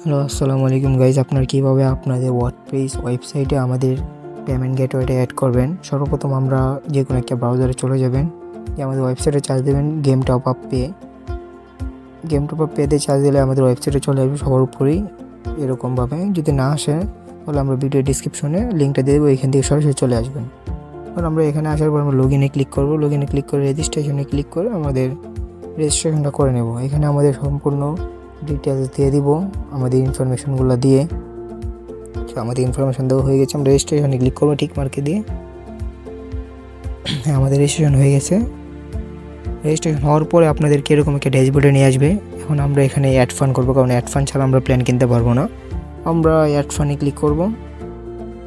Hello, আসসালামু আলাইকুম guys. আপনারা কীভাবে আপনাদের ওয়ার্ডপ্রেস ওয়েবসাইটে আমাদের পেমেন্ট গেটওয়েটা অ্যাড করবেন। সর্বপ্রথম আমরা যে কোনো একটা ব্রাউজারে চলে যাবেন, আমাদের ওয়েবসাইটে চার্জ দেবেন game top up pay. Game top up পেতে চার্জ দিলে আমাদের ওয়েবসাইটে চলে আসবে সবার উপরেই এরকমভাবে। যদি না আসে তাহলে আমরা ভিডিও ডিসক্রিপশনে লিঙ্কটা দিয়ে দেবো, এখান থেকে সরাসরি চলে আসবেন। কারণ আমরা এখানে আসার পর আমরা লগ ইনে ক্লিক করবো। লগ ইনে ক্লিক করে রেজিস্ট্রেশনে ক্লিক করে আমাদের রেজিস্ট্রেশনটা করে নেব। এখানে আমাদের সম্পূর্ণ ডিটেলস দিয়ে দিব, আমাদের ইনফরমেশনগুলো দিয়ে। আমাদের ইনফরমেশন দেওয়া হয়ে গেছে, আমরা রেজিস্ট্রেশনে ক্লিক করবো টিক মার্কে দিয়ে। হ্যাঁ, আমাদের রেজিস্ট্রেশন হয়ে গেছে। রেজিস্ট্রেশন হওয়ার পরে আপনাদেরকে এরকম একটা ড্যাশবোর্ডে নিয়ে আসবে। এখন আমরা এখানে অ্যাড ফান্ড করবো, কারণ অ্যাড ফান্ড ছাড়া আমরা প্ল্যান কিনতে পারবো না। আমরা অ্যাড ফান্ডে ক্লিক করব।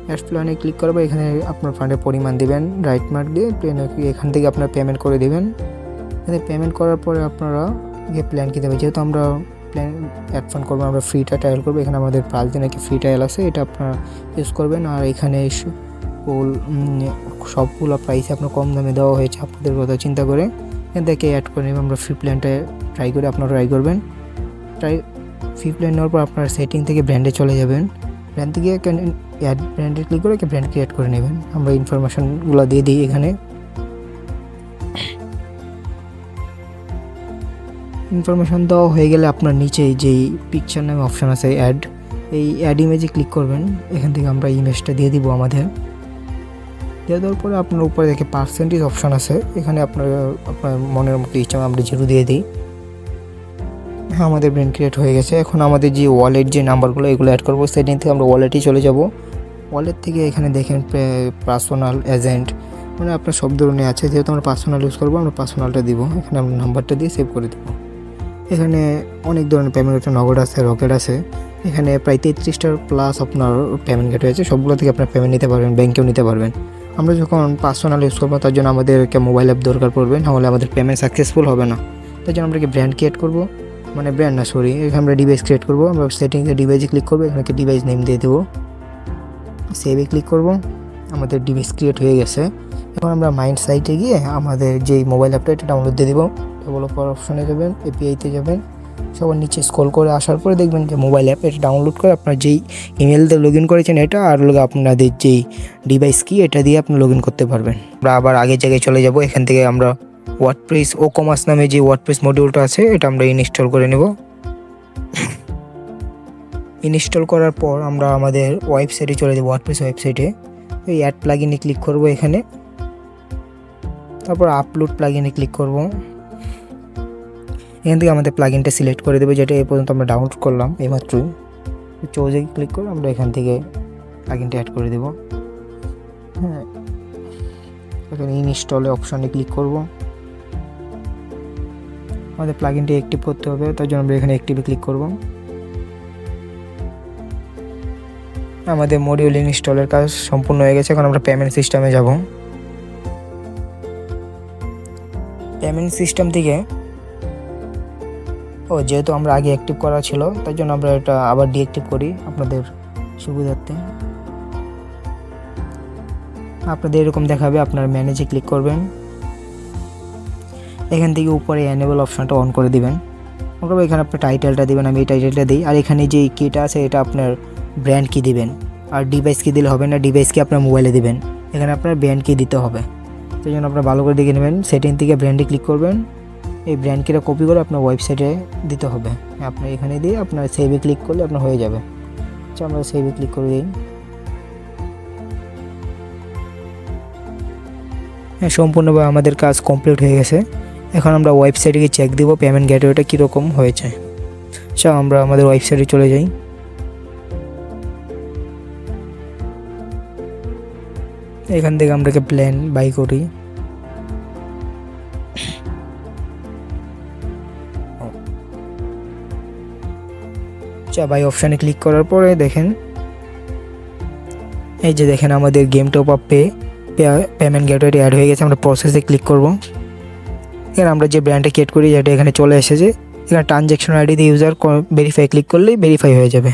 অ্যাড প্ল্যানে ক্লিক করবো, এখানে আপনার ফান্ডের পরিমাণ দেবেন রাইট মার্ক দিয়ে। প্ল্যান এখান থেকে আপনার পেমেন্ট করে দেবেন। এখানে পেমেন্ট করার পরে আপনারা গিয়ে প্ল্যান কিনতে হবে। যেহেতু আমরা প্ল্যান অ্যাড ফান্ড করবো, আমরা ফ্রিটা ট্রায়াল করবো। এখানে আমাদের 5 দিনের কি ফ্রি ট্রায়াল আছে, এটা আপনারা ইউজ করবেন। আর এখানে সবগুলো প্রাইসে আপনার কম দামে দেওয়া হয়েছে আপনাদের কথা চিন্তা করে। এখান থেকে অ্যাড করে নেবেন। আমরা ফ্রি প্ল্যানটা ট্রাই করে আপনারা ট্রাই করবেন। ফ্রি প্ল্যান নেওয়ার পর আপনার সেটিং থেকে ব্র্যান্ডে চলে যাবেন। ব্র্যান্ড থেকে অ্যাড ব্র্যান্ডে ক্লিক করে ব্র্যান্ড ক্রিয়েট করে নেবেন। আমরা ইনফরমেশনগুলো দিয়ে দিই। এখানে ইনফরমেশন দেওয়া হয়ে গেলে আপনার নিচে যেই পিকচার নামে অপশান আছে অ্যাড, এই অ্যাড ইমেজে ক্লিক করবেন। এখান থেকে আমরা ইমেজটা দিয়ে দিব আমাদের। দিয়ে দেওয়ার পরে আপনার উপরে দেখে পার্সেন্টেজ অপশান আছে, এখানে আপনার মনের মতো ইচ্ছা আমরা 0 দিয়ে দিই। হ্যাঁ, আমাদের ব্র্যান্ড ক্রিয়েট হয়ে গেছে। এখন আমাদের যে ওয়ালেট যে নাম্বারগুলো এগুলো অ্যাড করবো। সেটিং থেকে আমরা ওয়ালেটেই চলে যাব। ওয়ালেট থেকে এখানে দেখেন পার্সোনাল এজেন্ট, মানে আপনার সব ধরনের আছে। যেহেতু আমরা পার্সোনাল ইউজ করবো, আমরা পার্সোনালটা দিব। এখানে আমরা নাম্বারটা দিয়ে সেভ করে দেবো। এখানে অনেক ধরনের পেমেন্ট হচ্ছে, নগদ আছে, রকেট আছে। এখানে প্রায় 33টার প্লাস আপনার পেমেন্ট গেটওয়ে আছে। সবগুলো থেকে আপনার পেমেন্ট নিতে পারবেন, ব্যাঙ্কেও নিতে পারবেন। আমরা যখন পার্সোনাল ইউজ করবো তার জন্য আমাদেরকে মোবাইল অ্যাপ দরকার পড়বে, নাহলে আমাদের পেমেন্ট সাকসেসফুল হবে না। তার জন্য আমরা ব্র্যান্ড ক্রিয়েট করবো, মানে ব্র্যান্ড না সরি, এখানে আমরা ডিভাইস ক্রিয়েট করবো। আমরা সেটিংসে ডিভাইসে ক্লিক করবো, এখানে ডিভাইস নেম দিয়ে দেবো, সেভে ক্লিক করবো। আমাদের ডিভাইস ক্রিয়েট হয়ে গেছে। এখন আমরা মাইন্ড সাইটে গিয়ে আমাদের যেই মোবাইল অ্যাপটা এটা ডাউনলোড দিয়ে দেবো। ডেভেলপার অপশনে যাবেন, এপিআইতে যাবেন, সবার নিচে স্ক্রল করে আসার পরে দেখবেন যে মোবাইল অ্যাপ, এটা ডাউনলোড করে আপনার যেই ইমেল দিয়ে লগ ইন করেছেন এটা, আর আপনাদের যেই ডিভাইস কি এটা দিয়ে আপনি লগ ইন করতে পারবেন। আমরা আবার আগের জায়গায় চলে যাব। এখান থেকে আমরা ওয়ার্ডপ্রেস ও কমার্স নামে যে ওয়ার্ডপ্রেস মডিউলটা আছে এটা আমরা ইনস্টল করে নেব। ইনস্টল করার পর আমরা আমাদের ওয়েবসাইটে চলে যাব। ওয়ার্ডপ্রেস ওয়েবসাইটে এই অ্যাড প্লাগইনে ক্লিক করব এখানে, তারপর আপলোড প্লাগইনে ক্লিক করব। এখান থেকে আমাদের প্লাগইনটা সিলেক্ট করে দেবো, যেটা এই পর্যন্ত আমরা ডাউনলোড করলাম এইমাত্রই। চোজে ক্লিক করে আমরা এখান থেকে প্লাগইনটা অ্যাড করে দেবো। হ্যাঁ, এখানে ইনস্টলে অপশানে ক্লিক করব। আমাদের প্লাগইনটি অ্যাক্টিভ করতে হবে, তার জন্য আমরা এখানে অ্যাক্টিভে ক্লিক করব। আমাদের মডিউল ইনস্টলের কাজ সম্পূর্ণ হয়ে গেছে। এখন আমরা পেমেন্ট সিস্টেমে যাব। পেমেন্ট সিস্টেম থেকে যেহেতু আমরা আগে অ্যাক্টিভ করা ছিল, তার জন্য আমরা এটা আবার ডিঅ্যাক্টিভ করি আপনাদের সুবিধার্থে। আপনাদের এরকম দেখাবে, আপনার ম্যানেজে ক্লিক করবেন। এখান থেকে উপরে এনেবল অপশানটা অন করে দিবেন। এখানে আপনার টাইটেলটা দিবেন, আমি এই টাইটেলটা দিই। আর এখানে যে কিটা আছে এটা আপনার ব্র্যান্ড কি দিবেন। আর ডিভাইস কি দিলে হবে না, ডিভাইস কি আপনার মোবাইলে দিবেন। এখানে আপনার ব্র্যান্ড কি দিতে হবে, সেই জন্য আপনার ভালো করে দেখে নেবেন। সেটিং থেকে ব্র্যান্ডে ক্লিক করবেন। এই ব্র্যান্ড কিটা কপি করে আপনার ওয়েবসাইটে দিতে হবে। আপনার এখানে দিয়ে আপনার সেভে ক্লিক করলে আপনার হয়ে যাবে। আচ্ছা, আমরা সেভে ক্লিক করে দিই। হ্যাঁ, সম্পূর্ণভাবে আমাদের কাজ কমপ্লিট হয়ে গেছে। এখন আমরা ওয়েবসাইটে গিয়ে চেক দিব পেমেন্ট গেটওয়েটা কীরকম হয়েছে। আচ্ছা, আমরা আমাদের ওয়েবসাইটে চলে যাই। এখান থেকে আমরা প্ল্যান বাই করি। বাই অপশানে ক্লিক করার পরে দেখেন, এই যে দেখেন আমাদের game top up payment gateway add হয়ে গেছে। আমরা প্রসেসে ক্লিক করব। এখানে আমরা যে ব্র্যান্ডটা ক্রিয়েট করি যেটা এখানে চলে এসেছে। এখানে ট্রানজ্যাকশন আইডি দিয়ে ইউজার ভেরিফাই ক্লিক করলেই ভেরিফাই হয়ে যাবে।